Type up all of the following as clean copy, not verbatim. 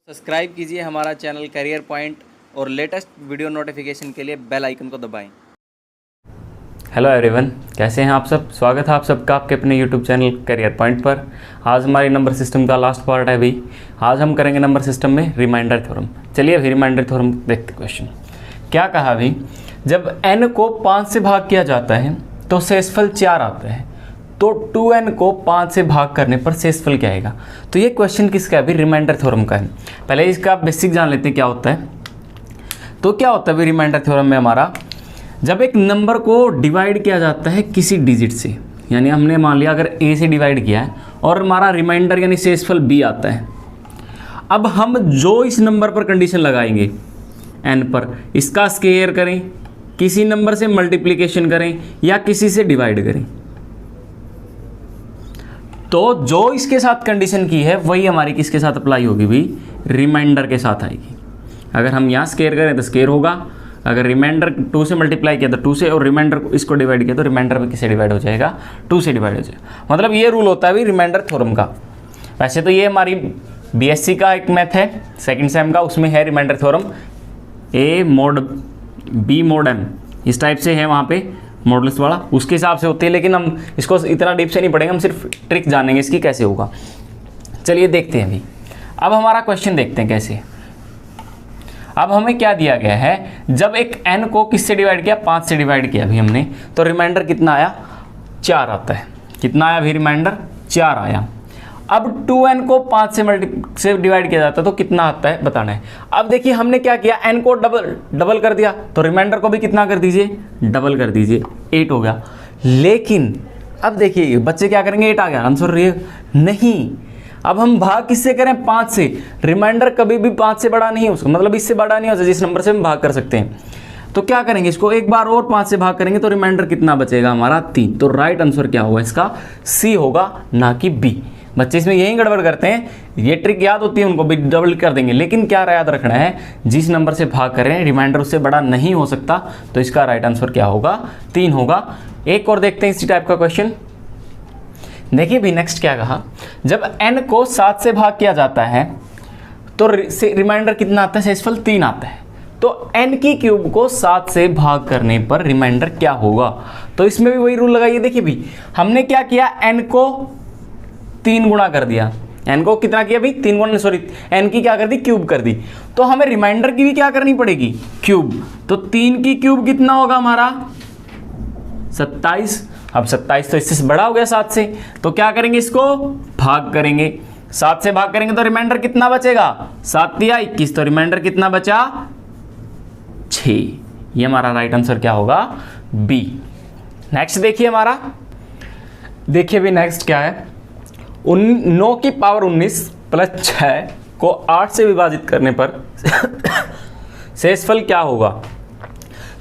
Subscribe कीजिए हमारा channel career point और लेटेस्ट वीडियो नोटिफिकेशन के लिए बेल आइकन को दबाएं। हेलो एवरीवन, कैसे हैं आप सब। स्वागत है आप सबका आपके अपने यूट्यूब चैनल करियर पॉइंट पर। आज हमारी नंबर सिस्टम का लास्ट पार्ट है भाई। आज हम करेंगे नंबर सिस्टम में रिमाइंडर थ्योरम। चलिए अभी रिमाइंडर थ्योरम देखते। क्वेश्चन क्या कहा भाई, जब n को 5 से भाग किया जाता है तो शेषफल 4 आता है, तो 2n को 5 से भाग करने पर शेषफल क्या आएगा। तो ये क्वेश्चन किसका है भाई, रिमाइंडर थ्योरम का है। पहले इसका बेसिक जान लेते हैं क्या होता है। तो क्या होता है भाई रिमाइंडर थ्योरम में हमारा, जब एक नंबर को डिवाइड किया जाता है किसी डिजिट से, यानी हमने मान लिया अगर a से डिवाइड किया है और हमारा रिमाइंडर यानी शेषफल b आता है। अब हम जो इस नंबर पर कंडीशन लगाएंगे n पर, इसका स्क्वायर करें, किसी नंबर से मल्टीप्लिकेशन करें या किसी से डिवाइड करें, तो जो इसके साथ कंडीशन की है वही हमारी किसके साथ अप्लाई होगी भाई, रिमाइंडर के साथ आएगी। अगर हम यहाँ स्क्वायर करें तो स्क्वायर होगा, अगर रिमाइंडर 2 से मल्टीप्लाई किया तो 2 से, और रिमाइंडर इसको डिवाइड किया तो रिमाइंडर भी किससे डिवाइड हो जाएगा, 2 से डिवाइड हो जाएगा। मतलब ये रूल होता है भाई रिमाइंडर थ्योरम का। वैसे तो ये हमारी बीएससी का एक मैथ है सेकंड सेम का, उसमें है रिमाइंडर थ्योरम ए मोड बी मोड एम, इस टाइप से है वहाँ पे मॉडल्स वाला, उसके हिसाब से होती है। लेकिन हम इसको इतना डीप से नहीं पढ़ेंगे, हम सिर्फ ट्रिक जानेंगे इसकी कैसे होगा। चलिए देखते हैं अभी। अब हमारा क्वेश्चन देखते हैं कैसे। अब हमें क्या दिया गया है, जब एक n को किससे डिवाइड किया, 5 से डिवाइड किया अभी हमने, तो रिमाइंडर कितना आया, 4 आता है। कितना आया अभी रिमाइंडर, 4 आया। अब 2n को 5 से डिवाइड किया जाता है तो कितना आता है बताना है। अब देखिए हमने क्या किया, n को डबल कर दिया, तो रिमाइंडर को भी कितना कर दीजिए, डबल कर दीजिए, 8 हो गया। लेकिन अब देखिए बच्चे क्या करेंगे, 8 आ गया आंसर नहीं। अब हम भाग किससे करें, 5 से। रिमाइंडर कभी भी 5 से बड़ा नहीं हो सकता, मतलब इससे बड़ा नहीं हो सकता जिस नंबर से हम भाग कर सकते हैं। तो क्या करेंगे, इसको एक बार और 5 से भाग करेंगे तो रिमाइंडर कितना बचेगा हमारा, 3। तो राइट आंसर क्या होगा इसका, सी होगा, ना कि बी। बच्चे इसमें यही गड़बड़ करते हैं, ये ट्रिक याद होती है उनको भी डबल कर देंगे, लेकिन क्या याद रखना है, जिस नंबर से भाग कर रहे हैं रिमाइंडर उससे बड़ा नहीं हो सकता। तो इसका राइट आंसर क्या होगा, 3 होगा। एक और देखते हैं इसी टाइप का क्वेश्चन। देखिए भी नेक्स्ट क्या कहा, जब n को 7 से भाग किया जाता है तो रिमाइंडर कितना आता है, शेषफल 3 आता है। तो n की क्यूब को 7 से भाग करने पर रिमाइंडर क्या होगा। तो इसमें भी वही रूल लगाइए। देखिए भी हमने क्या किया, n को 3 गुणा कर दिया, n को कितना किया भाई, 3 गुणा, सॉरी n की क्या कर दी, क्यूब कर दी। तो हमें रिमाइंडर की भी क्या करनी पड़ेगी, क्यूब। तो 3 की क्यूब कितना होगा हमारा, 27। अब 27 तो इससे बड़ा हो गया 7 से, तो क्या करेंगे, इसको भाग करेंगे। 7 से भाग करेंगे तो रिमाइंडर कितना बचेगा, 7 या 21, तो रिमाइंडर कितना बचा, 6। ये हमारा राइट आंसर क्या होगा, बी। नेक्स्ट देखिए हमारा, देखिए भी नेक्स्ट क्या है, 9 की पावर 19 प्लस 6 को 8 से विभाजित करने पर शेषफल क्या होगा।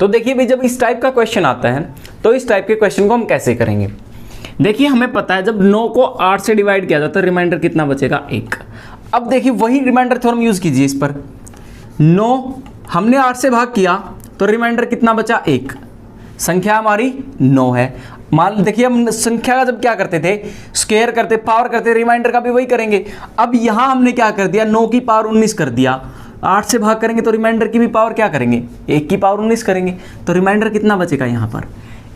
तो देखिए भाई जब इस टाइप का क्वेश्चन आता है तो इस टाइप के क्वेश्चन को हम कैसे करेंगे। देखिए हमें पता है जब 9 को 8 से डिवाइड किया जाता है रिमाइंडर कितना बचेगा, 1। अब देखिए वही रिमाइंडर थ्योरम यूज कीजिए इस पर। 9 हमने 8 से भाग किया तो रिमाइंडर कितना बचा, 1। संख्या हमारी 9 है। मान देखिए हम संख्या का जब क्या करते थे, स्क्वायर करते, पावर करते, रिमाइंडर का भी वही करेंगे। अब यहां हमने क्या कर दिया, 9 की पावर 19 कर दिया। 8 से भाग करेंगे तो रिमाइंडर की भी पावर क्या करेंगे, 1 की पावर 19 करेंगे। तो रिमाइंडर कितना बचेगा यहां पर,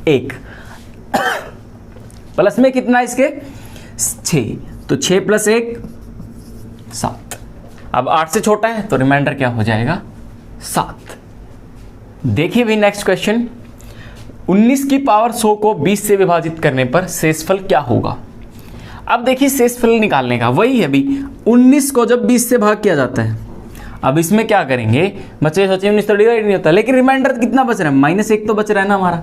1। प्लस में कितना इसके, 6। तो 6 + 1 7। अब 8 से छोटा है तो रिमाइंडर क्या हो जाएगा, 7। देखिए भी नेक्स्ट क्वेश्चन, 19 की पावर 100 को 20 से विभाजित करने पर शेषफल क्या होगा। अब देखिए शेषफल निकालने का वही है भी, 19 को जब 20 से भाग किया जाता है, अब इसमें क्या करेंगे, बच्चे सोचिए 19 तो डिवाइड नहीं होता, लेकिन रिमाइंडर कितना बच रहा है, -1 तो बच रहा है ना हमारा।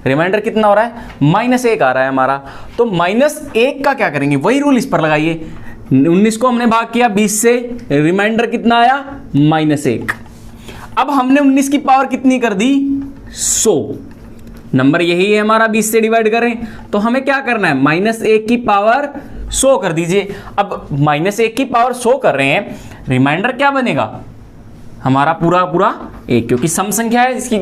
रिमाइंडर कितना हो रहा है, -1 आ रहा है हमारा। तो -1 का क्या करेंगे, वही रूल इस पर लगाइए। 19 को हमने भाग किया 20 से, रिमाइंडर कितना आया, -1। अब हमने 19 की पावर कितनी कर दी, 100। नंबर यही है हमारा, 20 से डिवाइड करें तो हमें क्या करना है, -1 की पावर 100 कर दीजिए। अब -1 की पावर 100 कर रहे हैं, रिमाइंडर क्या बनेगा हमारा, पूरा 1, क्योंकि सम संख्या है इसकी।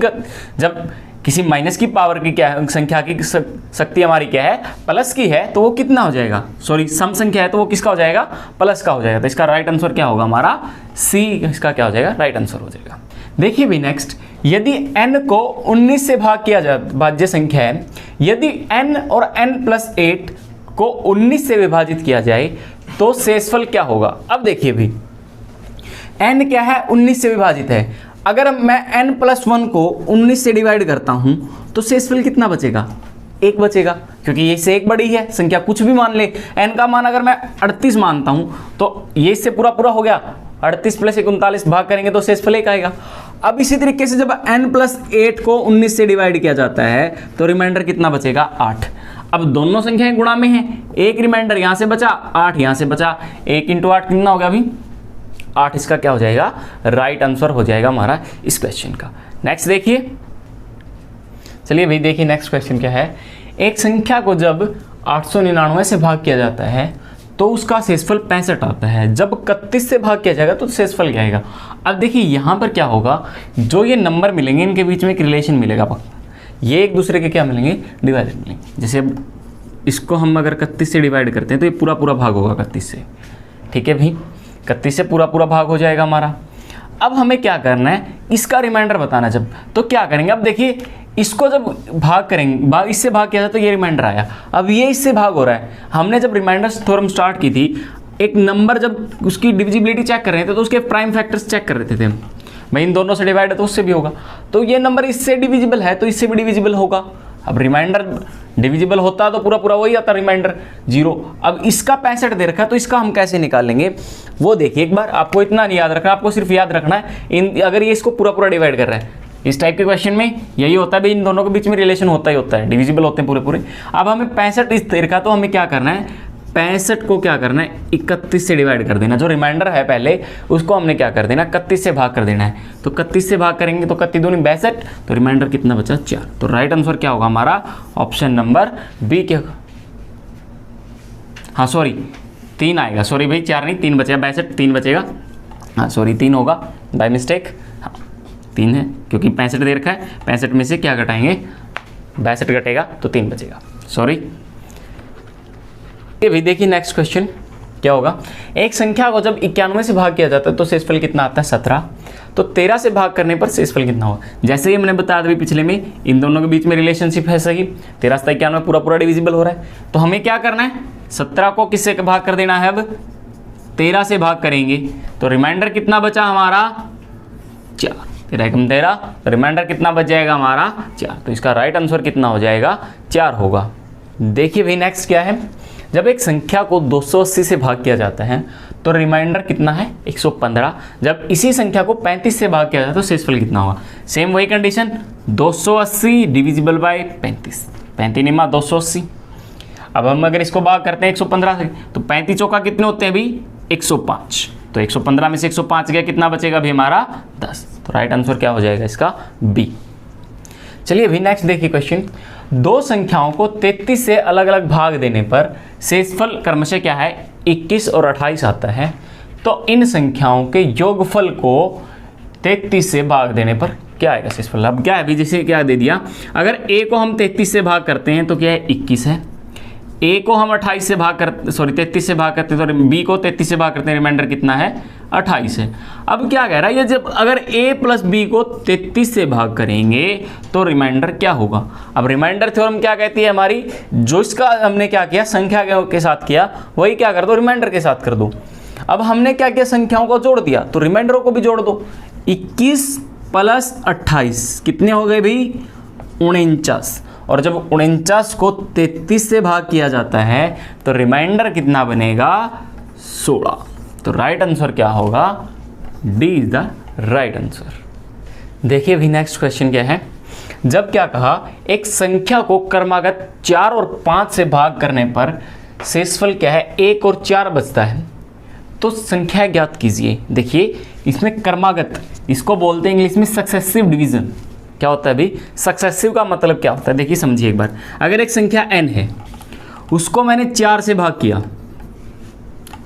जब किसी माइनस की पावर की क्या है, संख्या की शक्ति हमारी क्या है, प्लस की है, तो वो कितना हो जाएगा, सॉरी सम संख्या है तो वो किसका हो जाएगा, प्लस का हो जाएगा। तो इसका राइट आंसर क्या होगा हमारा सी, इसका क्या हो जाएगा, राइट आंसर हो जाएगा। देखिए भी नेक्स्ट, यदि n को 19 से भाग किया जाए, भाज्य संख्या है, यदि n और n+8 को 19 से विभाजित किया जाए तो शेषफल क्या होगा। अब देखिए भी n क्या है, 19 से विभाजित है। अगर मैं n+1 को 19 से डिवाइड करता हूं तो शेषफल कितना बचेगा, 1 बचेगा, क्योंकि ये इससे 1 बड़ी है संख्या, कुछ भी मान ले। n का मान अगर मैं 38 मानता हूं तो ये इससे पूरा पूरा हो गया, 38 + 39 भाग करेंगे तो शेषफल 1 आएगा। अब इसी तरीके से जब n+8 को 19 से डिवाइड किया जाता है तो रिमाइंडर कितना बचेगा, 8। अब दोनों संख्याएं गुणा में हैं, एक रिमाइंडर यहां से बचा, 8 यहां से बचा, 1 × 8 कितना हो गया अभी, 8। इसका क्या हो जाएगा, राइट आंसर हो जाएगा हमारा इस क्वेश्चन का। नेक्स्ट देखिए, चलिए भाई देखिए नेक्स्ट क्वेश्चन क्या है। एक संख्या को जब 899 से भाग किया जाता है तो उसका शेषफल 65 आता है। जब 31 से भाग किया जाएगा तो शेषफल क्या आएगा। अब देखिए यहाँ पर क्या होगा, जो ये नंबर मिलेंगे इनके बीच में एक रिलेशन मिलेगा पक्का, ये एक दूसरे के क्या मिलेंगे, डिवाइडेड मिलेंगे। जैसे अब इसको हम अगर 31 से डिवाइड करते हैं तो ये पूरा पूरा भाग होगा 31 से, ठीक है भाई, 31 से पूरा पूरा भाग हो जाएगा हमारा। अब हमें क्या करना है, इसका रिमाइंडर बताना जब, तो क्या करेंगे, अब देखिए इसको जब भाग करेंगे, इससे भाग किया जाए तो ये रिमाइंडर आया, अब ये इससे भाग हो रहा है। हमने जब रिमाइंडर थ्योरम स्टार्ट की थी, एक नंबर जब उसकी डिविजिबिलिटी चेक कर रहे थे तो उसके प्राइम फैक्टर्स चेक कर रहे थे हम, भाई इन दोनों से डिवाइड है तो उससे भी होगा, तो ये नंबर इससे डिविजिबल है तो इससे भी डिविजिबल होगा। अब रिमाइंडर डिविजिबल होता तो पूरा पूरा वही आता रिमाइंडर 0। अब इसका 65 दे रखा है तो इसका हम कैसे निकालेंगे वो देखिए एक बार, आपको इतना नहीं याद रखना, आपको सिर्फ याद रखना है अगर ये इसको पूरा पूरा डिवाइड कर रहा है, इस टाइप के क्वेश्चन में यही होता है भाई, इन दोनों के बीच में रिलेशन होता ही होता है, डिविजिबल होते हैं पूरे पूरे। अब हमें 65 इस दे रखा तो हमें क्या करना है, 65 को क्या करना है, 31 से डिवाइड कर देना। जो रिमाइंडर है पहले उसको हमने क्या कर देना, 31 से भाग कर देना है। तो 31 से भाग करेंगे तो 31 दूनी 62, तो रिमाइंडर कितना बचा, 4। तो राइट आंसर क्या होगा हमारा, ऑप्शन नंबर बी क्या, हाँ सॉरी 3 आएगा, सॉरी भाई 4 नहीं 3 बचेगा, 62 3 बचेगा, हाँ सॉरी 3 होगा बाय मिस्टेक, हाँ 3 है क्योंकि 65 दे रखा है, 65 में से क्या घटाएंगे, 62 घटेगा तो 3 बचेगा, सॉरी। ये भी देखिए नेक्स्ट क्वेश्चन क्या होगा। एक संख्या को जब 91 से भाग किया जाता है तो शेषफल कितना आता है, 17। तो 13 से भाग करने पर शेषफल कितना होगा। जैसे ही मैंने बताया था पिछले में, इन दोनों के बीच में रिलेशनशिप है सही, 13 से 91 पूरा पूरा डिविजिबल हो रहा है। तो हमें क्या करना है, 17 को किससे भाग कर देना है, अब 13 से भाग करेंगे तो रिमाइंडर कितना बचा हमारा, 4। 13 × 13 तो रिमाइंडर कितना बच जाएगा हमारा, 4। तो इसका राइट आंसर कितना हो जाएगा, 4 होगा। देखिए भाई नेक्स्ट क्या है, जब एक संख्या को 280 से भाग किया जाता है तो रिमाइंडर कितना है, 115। जब इसी संख्या को 35 से भाग किया जाता है तो शेषफल कितना होगा। सेम वही कंडीशन, 280 डिविजिबल बाय 35, 35 निमा 280। अब हम अगर इसको भाग करते हैं 115 से तो 35 चौका कितने होते हैं अभी, 105। तो 115 में से 105 गया, कितना बचेगा अभी हमारा, 10। तो राइट आंसर क्या हो जाएगा इसका, बी। चलिए अभी नेक्स्ट देखिए क्वेश्चन। दो संख्याओं को 33 से अलग अलग भाग देने पर शेषफल क्रमशः क्या है, 21 और 28 आता है। तो इन संख्याओं के योगफल को 33 से भाग देने पर क्या आएगा शेषफल। अब क्या है अभी, जैसे क्या दे दिया, अगर a को हम 33 से भाग करते हैं तो क्या है, 21 है। a को हम 28 से भाग करते, सॉरी 33 से भाग करते हैं तो b को 33 से भाग करते हैं, रिमाइंडर कितना है, 28 है। अब क्या कह रहा है, ये जब अगर a + b को 33 से भाग करेंगे तो रिमाइंडर क्या होगा। अब रिमाइंडर थ्योरम क्या कहती है हमारी, जो इसका हमने क्या किया, संख्या के साथ किया वही क्या कर दो, रिमाइंडर के साथ कर दो। अब हमने क्या किया, संख्याओं को जोड़ दिया तो रिमाइंडरों को भी जोड़ दो। 21 + 28 कितने हो गए भाई, 49। और जब 49 को 33 से भाग किया जाता है तो रिमाइंडर कितना बनेगा, 16। तो राइट आंसर क्या होगा, D is the right answer. देखिए भी नेक्स्ट क्वेश्चन क्या है। जब क्या कहा, एक संख्या को क्रमागत 4 और 5 से भाग करने पर शेषफल क्या है, 1 और 4 बचता है। तो संख्या ज्ञात कीजिए। देखिए इसमें क्रमागत, इसको बोलते हैं इंग्लिश में सक्सेसिव डिवीजन। क्या होता है भाई, सक्सेसिव का मतलब क्या होता है, देखिए समझिए एक बार। अगर एक संख्या n है, उसको मैंने 4 से भाग किया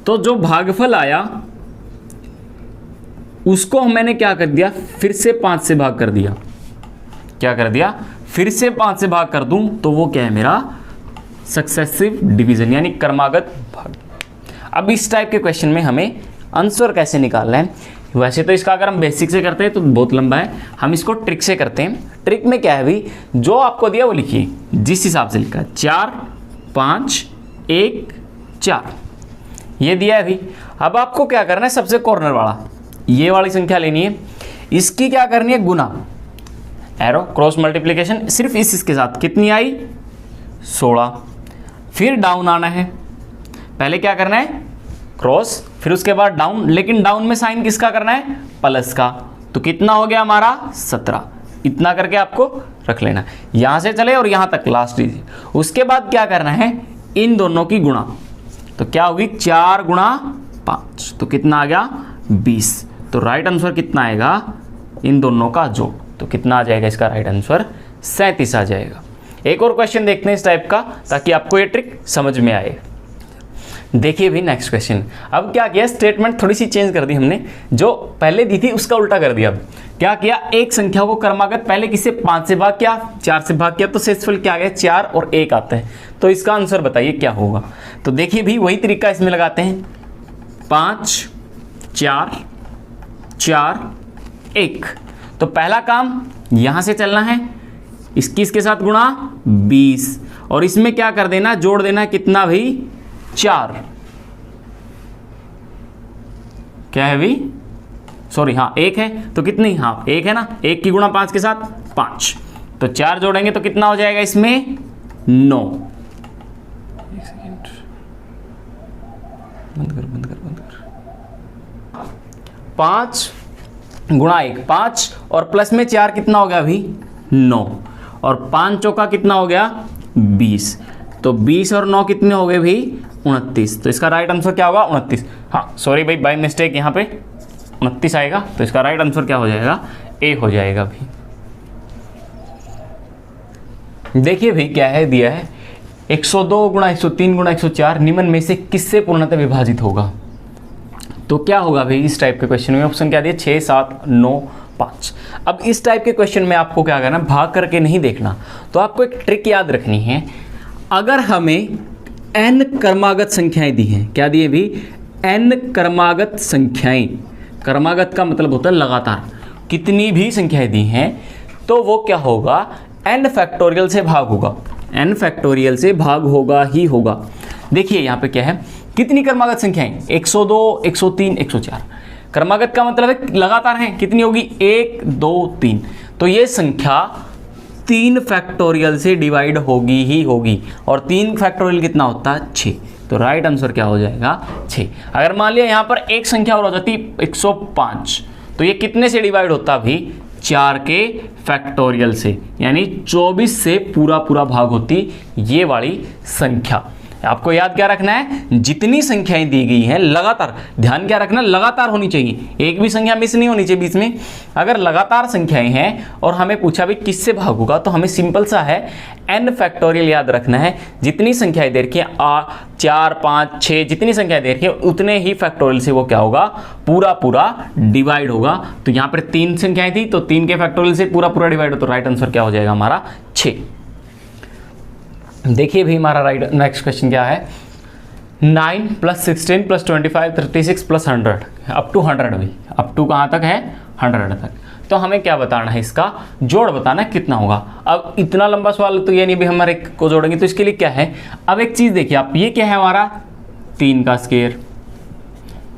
तो जो भागफल आया उसको मैंने क्या कर दिया, फिर से 5 से भाग कर दिया। क्या कर दिया, फिर से 5 से भाग कर दूं तो वो क्या है मेरा सक्सेसिव डिवीजन यानी क्रमागत भाग। अब इस टाइप के क्वेश्चन में हमें आंसर कैसे निकालना है, वैसे तो इसका अगर हम बेसिक से करते हैं तो बहुत लंबा है, हम इसको ट्रिक से करते हैं। ट्रिक में क्या है भाई, जो आपको दिया वो लिखिए जिस हिसाब से लिखा है, 4 5 1 4 ये दिया है भाई। अब आपको क्या करना है, सबसे कॉर्नर वाला ये वाली संख्या लेनी है, इसकी क्या करनी है गुना, एरो क्रॉस मल्टीप्लिकेशन सिर्फ इसके साथ, कितनी आई 16। फिर डाउन आना है, पहले क्या करना है क्रॉस, फिर उसके बाद डाउन, लेकिन डाउन में साइन किसका करना है प्लस का, तो कितना हो गया हमारा 17। इतना करके आपको रख लेना, यहां से चले और यहां तक लास्ट लीजिए। उसके बाद क्या करना है इन दोनों की गुणा, तो क्या होगी 4 गुणा 5, तो कितना आ गया 20। तो राइट आंसर कितना आएगा इन दोनों का जोड़, तो कितना आ जाएगा इसका राइट आंसर 37 आ जाएगा। एक और क्वेश्चन देखते हैं इस टाइप का ताकि आपको ये ट्रिक समझ में आए। देखिए भी नेक्स्ट क्वेश्चन, अब क्या किया स्टेटमेंट थोड़ी सी चेंज कर दी हमने, जो पहले दी थी उसका उल्टा कर दिया। अब क्या किया, एक संख्या को क्रमागत पहले किससे 5 से भाग किया, 4 से भाग किया, तो शेषफल क्या आ गया 4 और 1 आता है। तो इसका आंसर बताइए क्या होगा। तो देखिए भी वही तरीका इसमें लगाते हैं, 5 4 4 1। तो पहला काम यहां से चलना है, इसके साथ गुणा 20 और इसमें क्या कर देना जोड़ देना, कितना भाई 4, क्या है भाई सॉरी हाँ 1 है, तो कितनी हाँ 1 है ना, 1 की गुणा 5 के साथ 5, तो 4 जोड़ेंगे तो कितना हो जाएगा इसमें 9। एक सेकेंड बंद कर 5 गुणा 1 5 और प्लस में 4 कितना हो गया अभी 9 और 5 चौका कितना हो गया 20, तो 20 और 9 कितने हो गए भाई 29। तो इसका राइट आंसर क्या होगा 29। हाँ सॉरी भाई बाय मिस्टेक यहाँ पे 29 आएगा, तो इसका राइट आंसर क्या हो जाएगा ए हो जाएगा भाई। देखिए भाई क्या है दिया है 102 गुणा 103 गुणा 104 निम्न में से किससे पूर्णतः विभाजित होगा। तो क्या होगा भाई इस टाइप के क्वेश्चन में, ऑप्शन क्या दिया 6 7 9 5। अब इस टाइप के क्वेश्चन में आपको क्या करना, भाग करके नहीं देखना, तो आपको एक ट्रिक याद रखनी है। अगर हमें n क्रमागत संख्याएं दी हैं, क्या दी है भी n क्रमागत संख्याएं, क्रमागत का मतलब होता है लगातार, कितनी भी संख्याएं दी हैं तो वो क्या होगा n फैक्टोरियल से भाग होगा, n फैक्टोरियल से भाग होगा ही होगा। देखिए यहाँ पे क्या है, कितनी क्रमागत संख्याएं 102 103 104, क्रमागत का मतलब है लगातार है, कितनी होगी 1 2 3, तो ये संख्या 3 फैक्टोरियल से डिवाइड होगी ही होगी, और 3 फैक्टोरियल कितना होता है 6, तो राइट आंसर क्या हो जाएगा 6। अगर मान लिया यहाँ पर एक संख्या और हो जाती 105, तो ये कितने से डिवाइड होता भी 4 के फैक्टोरियल से, यानी 24 से पूरा भाग होती ये वाली संख्या। आपको याद क्या रखना है, जितनी संख्याएं दी गई हैं लगातार, ध्यान क्या रखना लगातार होनी चाहिए, एक भी संख्या मिस नहीं होनी चाहिए बीच में। अगर लगातार संख्याएं हैं और हमें पूछा भी किससे भाग होगा, तो हमें सिंपल सा है n फैक्टोरियल याद रखना है। जितनी संख्याएं दे रखी हैं 4 5 6 जितनी संख्याएं दे रखी है उतने ही फैक्टोरियल से वो क्या होगा पूरा डिवाइड होगा। तो यहाँ पर 3 संख्याएं थी तो 3 के फैक्टोरियल से पूरा डिवाइड हो, तो राइट आंसर क्या हो जाएगा हमारा 6। देखिए भी हमारा राइट नेक्स्ट क्वेश्चन क्या है, 9 + 16 + 25 36 + 100 अप टू 100 भी, अप टू कहाँ तक है 100 तक। तो हमें क्या बताना है, इसका जोड़ बताना है कितना होगा। अब इतना लंबा सवाल तो ये नहीं भी हमारे को जोड़ेंगे, तो इसके लिए क्या है, अब एक चीज़ देखिए आप, ये क्या है हमारा 3 का स्क्वायर,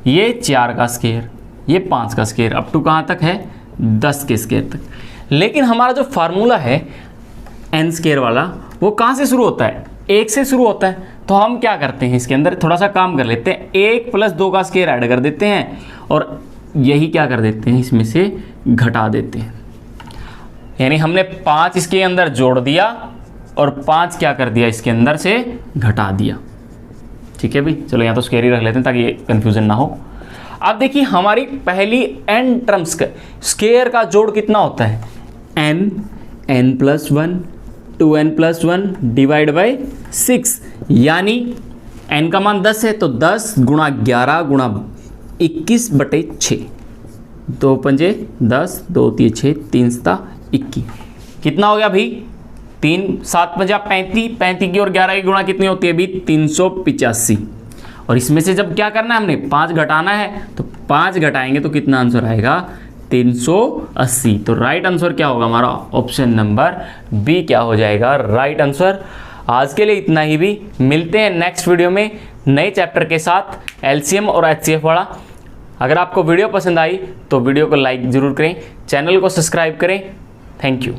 ये 4 का स्क्वायर, ये 5 का स्क्वायर, अप टू कहाँ तक है 10 के स्क्वायर तक। लेकिन हमारा जो फार्मूला है n स्क्वायर वाला वो कहाँ से शुरू होता है 1 से शुरू होता है। तो हम क्या करते हैं इसके अंदर थोड़ा सा काम कर लेते हैं, 1 + 2 का स्क्वायर ऐड कर देते हैं और यही क्या कर देते हैं इसमें से घटा देते हैं। यानी हमने 5 इसके अंदर जोड़ दिया और 5 क्या कर दिया इसके अंदर से घटा दिया। ठीक है भाई, चलो यहाँ तो स्क्वायर ही रख लेते हैं ताकि कंफ्यूजन ना हो। अब देखिए हमारी पहली n टर्म्स का स्क्वायर का जोड़ कितना होता है, n + 1 2n + 1 डिवाइड बाई 6, यानी n का मान 10 है तो 10 × 11 × 21/6, 2 पंजे 10 2 3 6 3 7 21, कितना हो गया भाई 3 7 50 35, 35 की और 11 की गुणा कितनी होती है भी 385। और इसमें से जब क्या करना है हमने 5 घटाना है, तो 5 घटाएंगे तो कितना आंसर आएगा 380। तो राइट आंसर क्या होगा हमारा ऑप्शन नंबर बी क्या हो जाएगा राइट आंसर। आज के लिए इतना ही भी, मिलते हैं नेक्स्ट वीडियो में नए चैप्टर के साथ एलसीएम और एचसीएफ वाला। अगर आपको वीडियो पसंद आई तो वीडियो को लाइक ज़रूर करें, चैनल को सब्सक्राइब करें। Thank you.